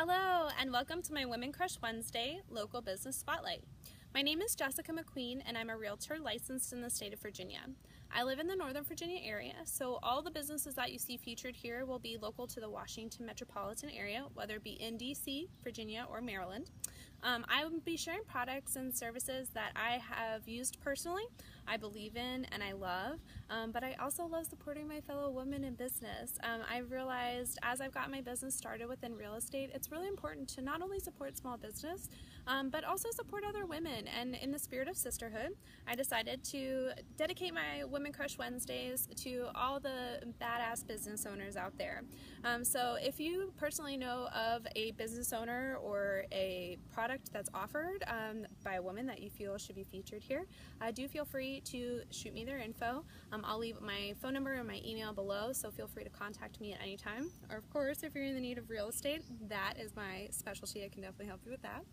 Hello and welcome to my Women Crush Wednesday Local Business Spotlight. My name is Jessica McQueen and I'm a realtor licensed in the state of Virginia. I live in the Northern Virginia area, so all the businesses that you see featured here will be local to the Washington metropolitan area, whether it be in DC, Virginia, or Maryland. I will be sharing products and services that I have used personally, I believe in, and I love, but I also love supporting my fellow women in business. I've realized as I've got my business started within real estate, it's really important to not only support small business, but also support other women. And in the spirit of sisterhood, I decided to dedicate my Women Crush Wednesdays to all the badass business owners out there. So if you personally know of a business owner or a product that's offered by a woman that you feel should be featured here, do feel free to shoot me their info. I'll leave my phone number and my email below, so feel free to contact me at any time. Or of course, if you're in the need of real estate, that is my specialty. I can definitely help you with that.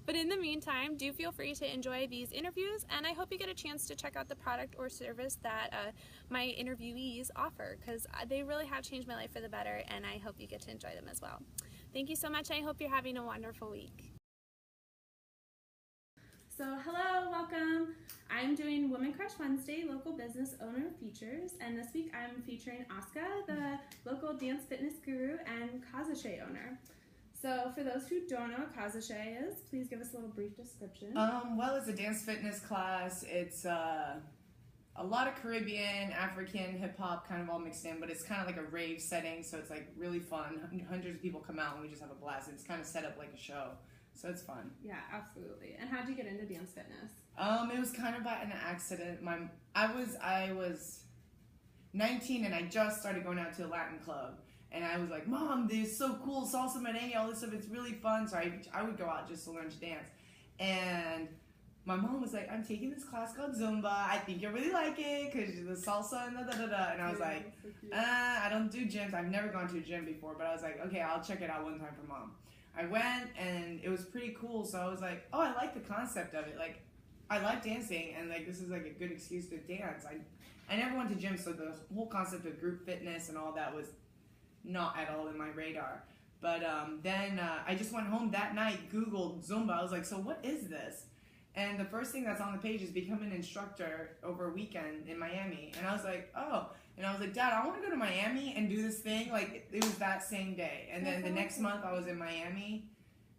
But in the meantime, do feel free to enjoy these interviews, and I hope you get a chance to check out the product or service that my interviewees offer, because they really have changed my life for the better, and I hope you get to enjoy them as well. Thank you so much. I hope you're having a wonderful week. So hello, welcome. I'm doing Women Crush Wednesday Local Business Owner Features, and this week I'm featuring Asuka, the local dance fitness guru and Kazache owner. So for those who don't know what Kazache is, please give us a little brief description. Well, it's a dance fitness class. It's a lot of Caribbean, African, hip-hop kind of all mixed in, but it's kind of like a rave setting, so it's like really fun. Hundreds of people come out and we just have a blast. It's kind of set up like a show. So it's fun. Yeah, absolutely. And how'd you get into dance fitness? It was kind of by an accident. I was 19 and I just started going out to a Latin club. And I was like, Mom, this is so cool, salsa, merengue, all this stuff, it's really fun. So I would go out just to learn to dance. And my mom was like, I'm taking this class called Zumba. I think you'll really like it because the salsa and da-da-da-da. And I was like, I don't do gyms. I've never gone to a gym before. But I was like, okay, I'll check it out one time for Mom. I went and it was pretty cool, so I was like, oh, I like the concept of it. Like, I like dancing, and like this is like a good excuse to dance. I never went to gym, so the whole concept of group fitness and all that was not at all in my radar. But then I just went home that night, Googled Zumba. I was like, so what is this? And the first thing that's on the page is become an instructor over a weekend in Miami. And I was like, oh. And I was like, Dad, I want to go to Miami and do this thing. Like, it was that same day. And then the next month I was in Miami,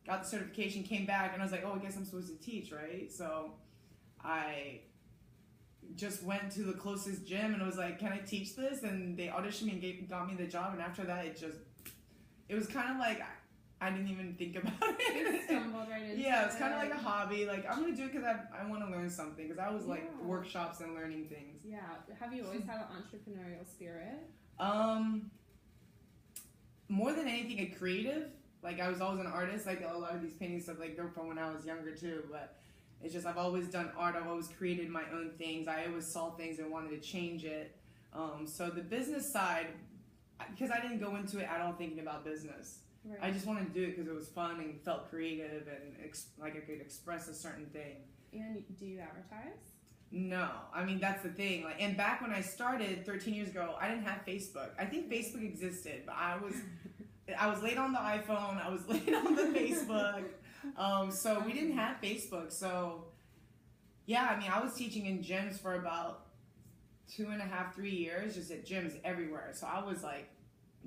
got the certification, came back, and I was like, oh, I guess I'm supposed to teach, right? So I just went to the closest gym and I was like, can I teach this? And they auditioned me and got me the job. And after that, it was kind of like, I didn't even think about it. Stumbled right into yeah, it's kind of like a hobby. Like, I'm going to do it because I want to learn something. Because I was like workshops and learning things. Yeah. Have you always had an entrepreneurial spirit? More than anything, a creative. Like, I was always an artist. Like, a lot of these painting stuff, like, they're from when I was younger too. But it's just, I've always done art. I've always created my own things. I always saw things and wanted to change it. So the business side, because I didn't go into it at all thinking about business. Right. I just wanted to do it because it was fun and felt creative and like I could express a certain thing. And do you advertise? No, I mean that's the thing. Like, and back when I started 13 years ago, I didn't have Facebook. I think Facebook existed, but I was late on the iPhone. I was late on the Facebook. So we didn't have Facebook. So yeah, I mean I was teaching in gyms for about 2.5, 3 years, just at gyms everywhere. So I was like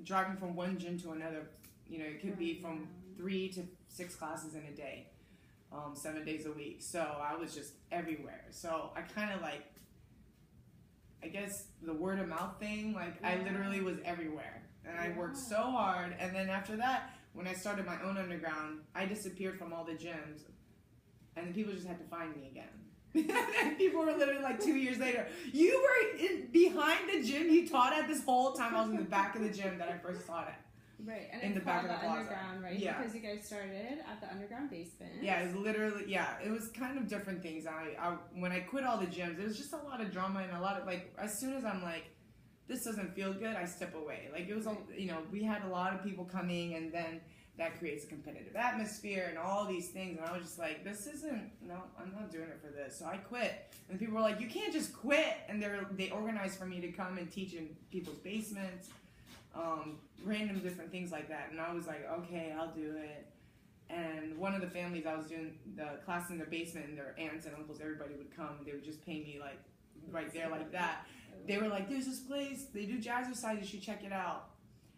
driving from one gym to another. You know, it could be from 3 to 6 classes in a day, 7 days a week. So I was just everywhere. So I kind of like, I guess the word of mouth thing, like I literally was everywhere. And I worked so hard. And then after that, when I started my own underground, I disappeared from all the gyms. And then people just had to find me again. And people were literally like 2 years later, you were behind the gym you taught at this whole time. I was in the back of the gym that I first taught at. Right, and in the back of the plaza. Underground, right? Yeah. Because you guys started at the underground basement. Yeah, it was literally, it was kind of different things. I when I quit all the gyms, it was just a lot of drama and a lot of, like, as soon as I'm like, this doesn't feel good, I step away. Like, it was, you know, we had a lot of people coming, and then that creates a competitive atmosphere and all these things, and I was just like, this isn't, no, I'm not doing it for this. So I quit, and people were like, you can't just quit, and they organized for me to come and teach in people's basements. random different things like that. And I was like, okay, I'll do it. And one of the families, I was doing the class in their basement, and their aunts and uncles, everybody would come, and they would just pay me like right there like that. They were like, there's this place, they do jazzercise, you should check it out.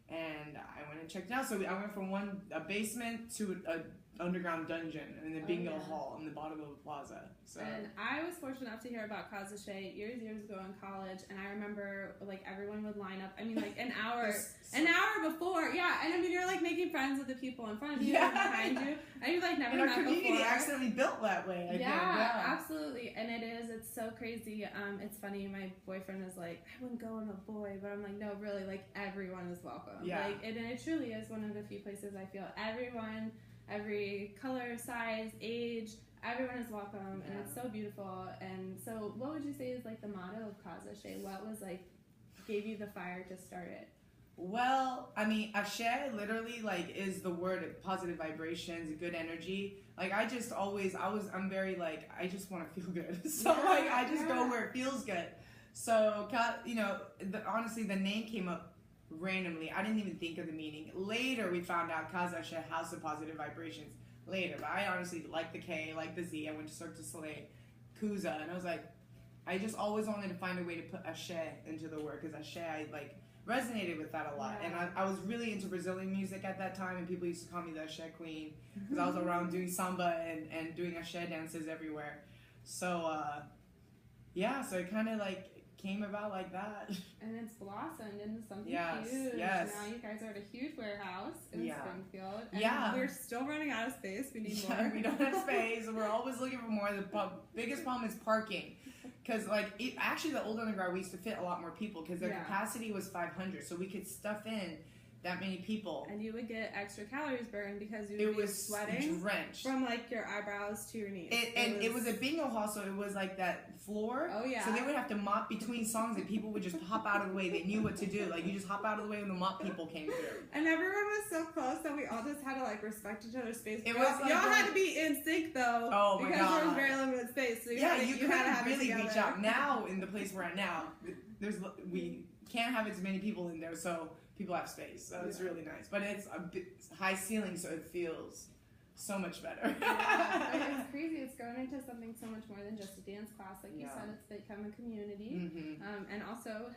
And I went and checked it out. So I went from a basement to a underground dungeon in the bingo hall in the bottom of the plaza. So. And I was fortunate enough to hear about Casa Shea years ago in college, and I remember like everyone would line up. I mean, like an hour before, yeah. And I mean, you're like making friends with the people in front of you and behind you, and you've like never met before. And our community accidentally built that way. Yeah, absolutely. And it's so crazy. It's funny. My boyfriend is like, I wouldn't go with a boy, but I'm like, no, really, like everyone is welcome. Yeah. Like, and it truly is one of the few places I feel everyone. Every color, size, age, everyone is welcome, and it's so beautiful. And so, what would you say is like the motto of Casa Shea? What was like gave you the fire to start it? Well, I mean, Ashe literally like is the word positive vibrations, good energy. Like I'm very like I just want to feel good, so like I just go where it feels good. So honestly, the name came up randomly. I didn't even think of the meaning. Later, we found out Casa Shea, House of Positive Vibrations. Later, but I honestly like the K, like the Z. I went to Cirque du Soleil, Kuza, and I was like, I just always wanted to find a way to put Ashe into the word because Ashe, I like resonated with that a lot. And I was really into Brazilian music at that time, and people used to call me the Ashe Queen because I was around doing samba and doing Ashe dances everywhere. So so it kind of like came about like that. And it's blossomed into something huge. Yes. Now you guys are at a huge warehouse in Springfield. And we're still running out of space. We need more. We don't have space. We're always looking for more. The biggest problem is parking. Because actually the old underground, we used to fit a lot more people because their capacity was 500. So we could stuff in that many people. And you would get extra calories burned because you would be sweating drenched from like your eyebrows to your knees. It was a bingo hall, so it was like that floor. Oh yeah. So they would have to mop between songs, and people would just hop out of the way. They knew what to do. Like you just hop out of the way when the mop people came through. And everyone was so close that we all just had to like respect each other's space. It was like y'all had to be in sync though. Oh my because there was very limited space. So you had to have really reach out. Now in the place we're at now, we can't have as many people in there, so people have space, so it's really nice. But it's a bit high ceiling, so it feels so much better. It's crazy. It's grown into something so much more than just a dance class. Like you said, it's become a community. And also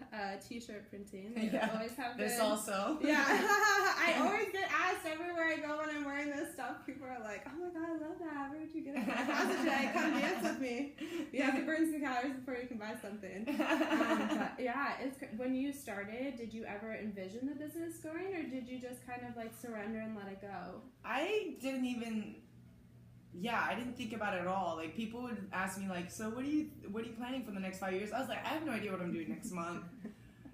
t-shirt printing. They always have this also. Yeah. I always get asked everywhere I go when I'm wearing this stuff. People are like, oh my god, I love that. Where did you get it from? Come dance with me. You have to burn some calories before you can buy something. But when you started, did you ever envision the business going, or did you just kind of like surrender and let it go? I didn't I didn't think about it at all. Like people would ask me like, so what are you planning for the next 5 years? I was like, I have no idea what I'm doing next month.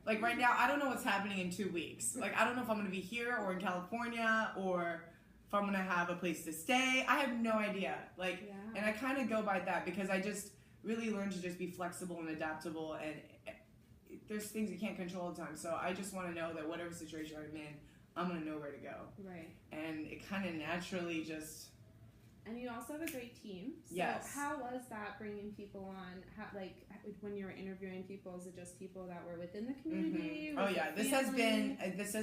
Like right now, I don't know what's happening in 2 weeks. Like I don't know if I'm going to be here or in California or if I'm going to have a place to stay. I have no idea. And I kind of go by that because I just really learned to just be flexible and adaptable, and there's things you can't control all the time. So I just want to know that whatever situation I'm in, I'm going to know where to go. Right. And it kind of naturally just... And you also have a great team. So how was that bringing people on? How, when you were interviewing people, is it just people that were within the community? Oh yeah, this has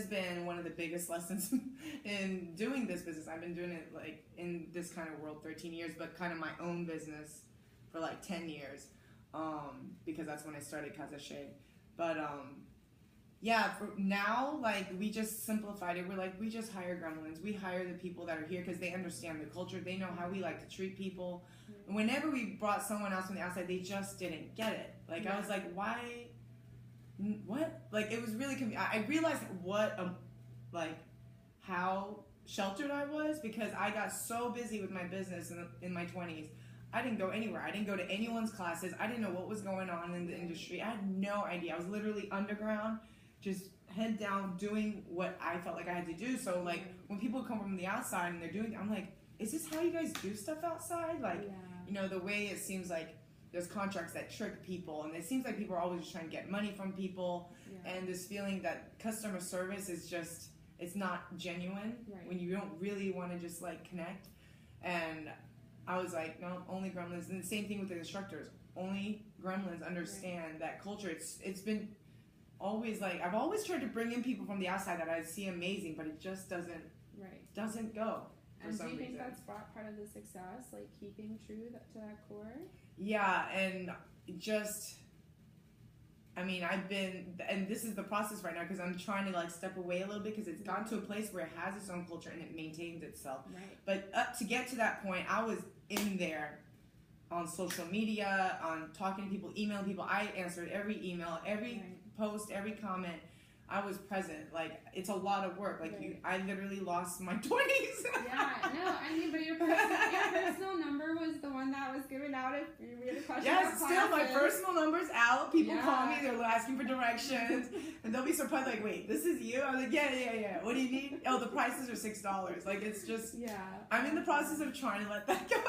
been one of the biggest lessons in doing this business. I've been doing it like in this kind of world 13 years, but kind of my own business for like 10 years, because that's when I started Casa Shea. But for now, like, we just simplified it. We're like, we just hire gremlins. We hire the people that are here because they understand the culture. They know how we like to treat people. And whenever we brought someone else from the outside, they just didn't get it. Like, I was like, why? What? Like, it was really I realized how sheltered I was because I got so busy with my business in my 20s. I didn't go anywhere. I didn't go to anyone's classes. I didn't know what was going on in the industry. I had no idea. I was literally underground, just head down doing what I felt like I had to do. So like when people come from the outside and they're doing, I'm like, is this how you guys do stuff outside? Like, the way it seems like there's contracts that trick people, and it seems like people are always just trying to get money from people, and this feeling that customer service is just, it's not genuine when you don't really want to just like connect. And I was like, no, only gremlins. And the same thing with the instructors. Only gremlins understand that culture. It's been always like, I've always tried to bring in people from the outside that I see amazing, but it just doesn't go. And do you think that's brought part of the success, like keeping true to that core? Yeah, and just, I mean, and this is the process right now because I'm trying to like step away a little bit because it's gotten to a place where it has its own culture and it maintains itself. Right. But to get to that point, I was in there on social media, on talking to people, emailing people. I answered every email, every post, every comment. I was present. Like, it's a lot of work. Like, I literally lost my 20s. Yeah, no, I mean, but your personal number was the one that was given out if we had a question. Yes, still, my personal number's out. People call me, they're asking for directions, and they'll be surprised, like, wait, this is you? I was like, yeah. What do you need? Oh, the prices are $6. Like, it's just, I'm in the process of trying to let that go.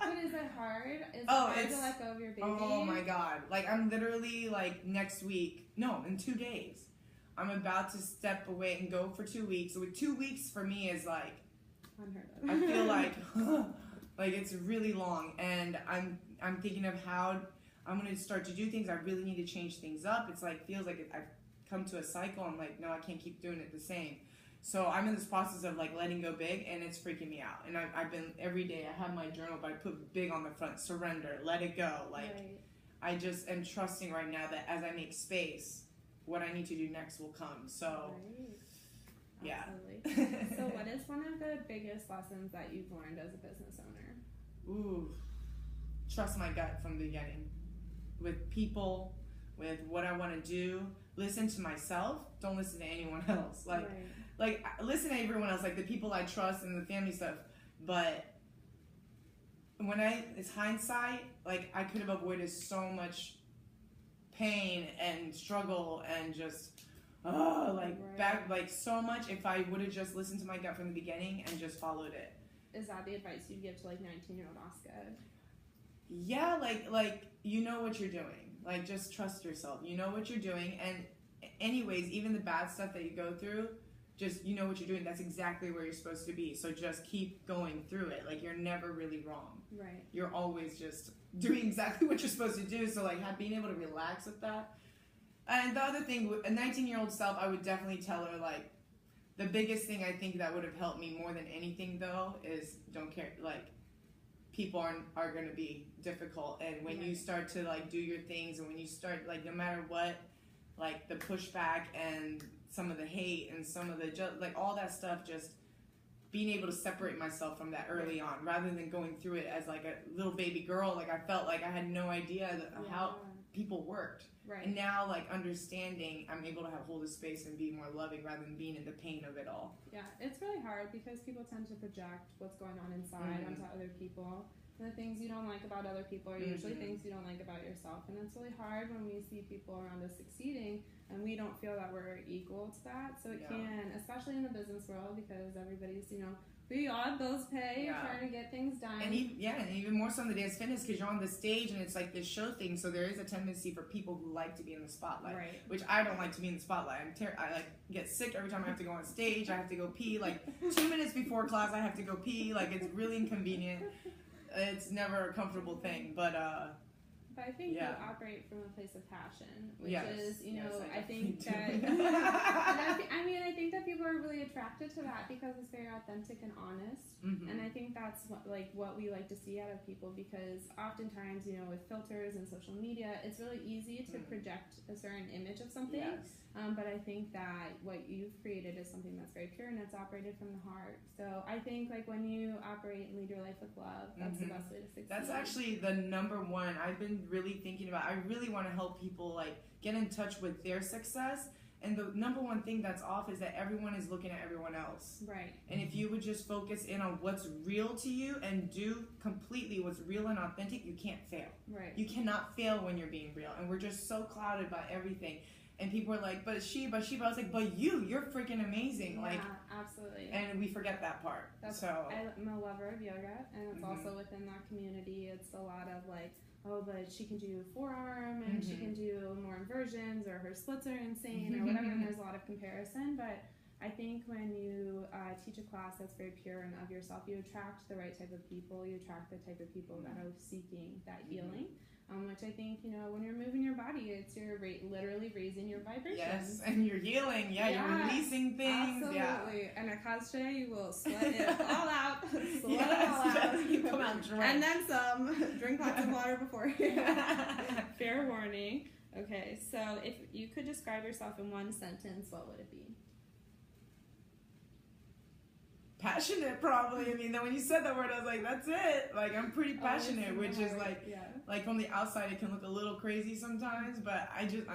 But is it hard? Is it hard to let go of your baby? Oh, my God. Like, I'm literally, like, in 2 days. I'm about to step away and go for 2 weeks. So 2 weeks for me is like, unheard of. I feel like, like it's really long. And I'm thinking of how I'm going to start to do things. I really need to change things up. It's like, feels like I've come to a cycle. I'm like, no, I can't keep doing it the same. So I'm in this process of like letting go big, and it's freaking me out. And I've been, every day I have my journal, but I put big on the front, surrender, let it go. Like, I just am trusting right now that as I make space, what I need to do next will come. So, yeah. Absolutely. So what is one of the biggest lessons that you've learned as a business owner? Ooh, trust my gut from the beginning. With people, with what I want to do. Listen to myself. Don't listen to anyone else. Like listen to everyone else, like the people I trust and the family stuff. But when it's hindsight, like I could have avoided so much pain and struggle and just so much if I would have just listened to my gut from the beginning and just followed it. Is that the advice you'd give to like 19-year-old Oscar? Yeah, like you know what you're doing. Like just trust yourself. You know what you're doing, and anyways, even the bad stuff that you go through, just you know what you're doing. That's exactly where you're supposed to be. So just keep going through it. Like you're never really wrong. Right. You're always just doing exactly what you're supposed to do. So like being able to relax with that. And the other thing, a 19-year-old self, I would definitely tell her like the biggest thing I think that would have helped me more than anything though is don't care. Like people are going to be difficult, and when you start to like do your things, and when you start like no matter what, like the pushback and some of the hate and some of the like all that stuff, just being able to separate myself from that early on rather than going through it as like a little baby girl. Like I felt like I had no idea how people worked. Right. And now like understanding, I'm able to hold a space and be more loving rather than being in the pain of it all. Yeah, it's really hard because people tend to project what's going on inside onto other people. And the things you don't like about other people are usually things you don't like about yourself. And it's really hard when we see people around us succeeding and we don't feel that we're equal to that. So it can, especially in the business world, because everybody's, we all have bills to pay, trying to get things done. And even more so in the dance fitness because you're on the stage and it's like this show thing. So there is a tendency for people who like to be in the spotlight, which I don't like to be in the spotlight. I like get sick every time I have to go on stage. I have to go pee. Like 2 minutes before class, I have to go pee. Like it's really inconvenient. It's never a comfortable thing, but I think you operate from a place of passion, which is, I think that, I think that people are really attracted to that because it's very authentic and honest, and I think that's what we like to see out of people, because oftentimes, with filters and social media, it's really easy to project a certain image of something, but I think that what you've created is something that's very pure and it's operated from the heart. So I think when you operate and lead your life with love, that's the best way to succeed. That's actually the number one. I've been really thinking about. I really want to help people get in touch with their success. And the number one thing that's off is that everyone is looking at everyone else. Right. And if you would just focus in on what's real to you and do completely what's real and authentic, you can't fail. Right. You cannot fail when you're being real. And we're just so clouded by everything. And people are like, but she. I was like, but you're freaking amazing. Yeah, absolutely. And we forget that part. I'm a lover of yoga, and it's also within that community. It's a lot of but she can do forearm, and she can do more inversions, or her splits are insane, or whatever, and there's a lot of comparison. But I think when you teach a class that's very pure and of yourself, you attract the right type of people. You attract the type of people that are seeking that healing. which I think, you know, when you're moving your body, it's literally raising your vibrations. Yes, and you're healing. Yeah, you're releasing things. Absolutely. Yeah. And at Kazache, you will sweat it all out. Sweat it all out. Yes, you come out drenched. And then some. Drink lots of water before. Fair warning. Okay, so if you could describe yourself in one sentence, what would it be? Passionate, probably. I mean, then when you said that word, I was like, that's it. Like, I'm pretty passionate, which is like, like from the outside, it can look a little crazy sometimes, but I just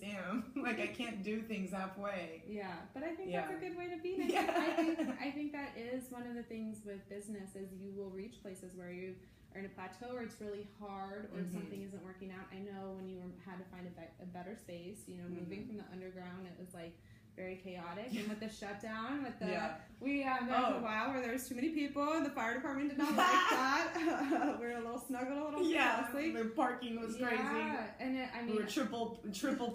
am. Like, I can't do things halfway. Yeah, but I think that's a good way to be. I think that is one of the things with business is you will reach places where you are in a plateau or it's really hard or something isn't working out. I know when you had to find a better space, you know, moving from the underground, it was like very chaotic, and with the shutdown, with the we there was a while where there was too many people, and the fire department did not like that. We were a little snuggled, a little closely. The parking was crazy. And I mean, we were triple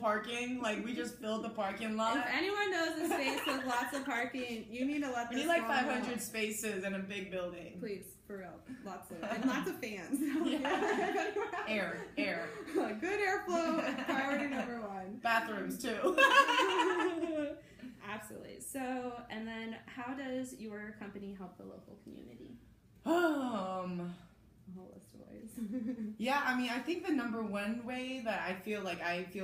parking. Like we just filled the parking lot. If anyone knows a space with lots of parking, you need to let. We need like 500 spaces in a big building. Please, for real, lots of fans. Air. Good airflow, priority number one. Bathrooms too. Absolutely. So, and then how does your company help the local community? A whole list of ways. Yeah, I mean, I think the number one way that I feel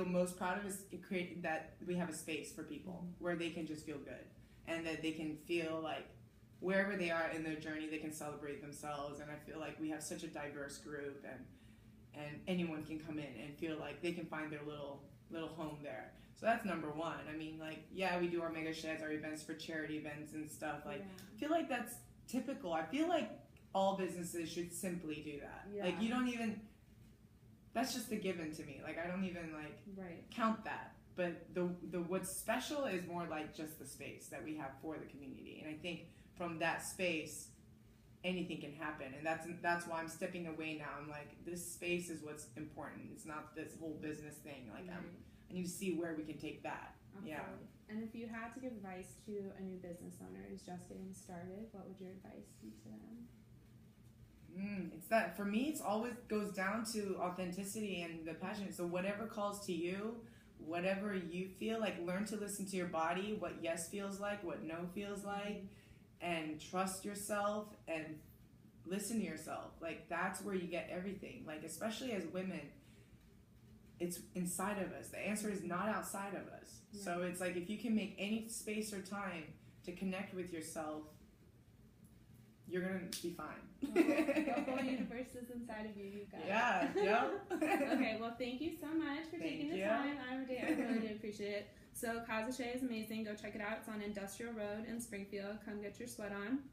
most proud of is to create that we have a space for people where they can just feel good and that they can feel like wherever they are in their journey, they can celebrate themselves. And I feel like we have such a diverse group and anyone can come in and feel like they can find their little home there. So that's number one. I mean, like, yeah, we do our mega sheds, our events for charity events and stuff. Like, I feel like that's typical. I feel like all businesses should simply do that. Yeah. Like, you don't even, that's just a given to me. Like, I don't even, like, count that. But the what's special is more like just the space that we have for the community. And I think from that space, anything can happen. And that's why I'm stepping away now. I'm like, this space is what's important. It's not this whole business thing. Like, I need to see where we can take that. Absolutely. Yeah. And if you had to give advice to a new business owner who's just getting started, what would your advice be to them? It's that, for me, it's always goes down to authenticity and the passion. So whatever calls to you, whatever you feel, like learn to listen to your body, what yes feels like, what no feels like, and trust yourself and listen to yourself. Like, that's where you get everything. Like, especially as women, it's inside of us. The answer is not outside of us. Yeah. So it's like if you can make any space or time to connect with yourself, you're going to be fine. The whole universe is inside of you. You got it. Yeah. Okay, well, thank you so much for taking the time. I really do appreciate it. So Kazache is amazing. Go check it out. It's on Industrial Road in Springfield. Come get your sweat on.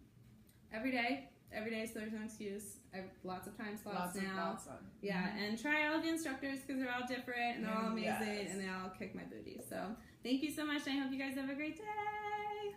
Every day, so there's no excuse. Lots of time slots now. Yeah, and try all the instructors because they're all different and they're all amazing and they all kick my booty. So thank you so much. I hope you guys have a great day.